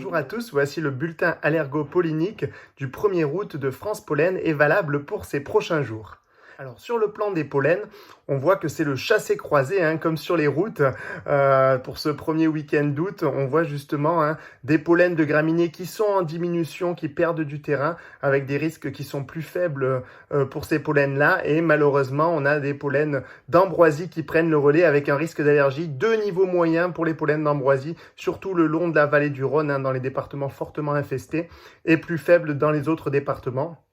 Bonjour à tous, voici le bulletin allergopollinique du 1er août de France Pollen est valable pour ces prochains jours. Alors sur le plan des pollens, on voit que c'est le chassé-croisé, comme sur les routes. Pour ce premier week-end d'août, on voit justement des pollens de graminées qui sont en diminution, qui perdent du terrain, avec des risques qui sont plus faibles pour ces pollens-là. Et malheureusement, on a des pollens d'ambroisie qui prennent le relais avec un risque d'allergie de niveau moyen pour les pollens d'ambroisie, surtout le long de la vallée du Rhône, dans les départements fortement infestés, et plus faible dans les autres départements.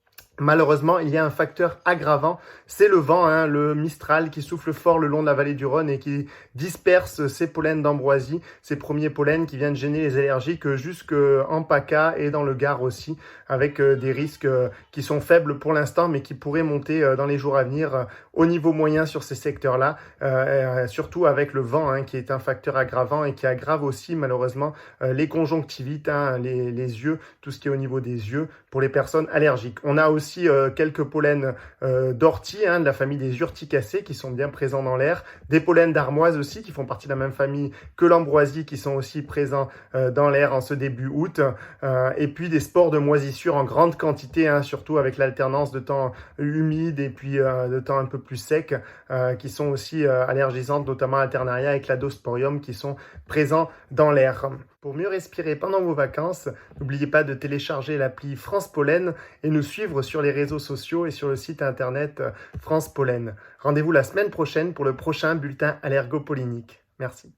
Malheureusement, il y a un facteur aggravant, c'est le vent, le Mistral qui souffle fort le long de la vallée du Rhône et qui disperse ces pollens d'ambroisie, ces premiers pollens qui viennent gêner les allergiques jusqu'en PACA et dans le Gard aussi, avec des risques qui sont faibles pour l'instant, mais qui pourraient monter dans les jours à venir au niveau moyen sur ces secteurs-là, surtout avec le vent qui est un facteur aggravant et qui aggrave aussi malheureusement les conjonctivites, les yeux, tout ce qui est au niveau des yeux pour les personnes allergiques. On a aussi quelques pollens d'ortie, de la famille des urticacées qui sont bien présents dans l'air, des pollens d'armoise aussi qui font partie de la même famille que l'ambroisie qui sont aussi présents dans l'air en ce début août, et puis des spores de moisissure en grande quantité, surtout avec l'alternance de temps humide et puis de temps un peu plus sec, qui sont aussi allergisantes, notamment Alternaria et Cladosporium qui sont présents dans l'air. Pour mieux respirer pendant vos vacances, n'oubliez pas de télécharger l'appli France Pollen et nous suivre sur les réseaux sociaux et sur le site internet France Pollen. Rendez-vous la semaine prochaine pour le prochain bulletin allergopollinique. Merci.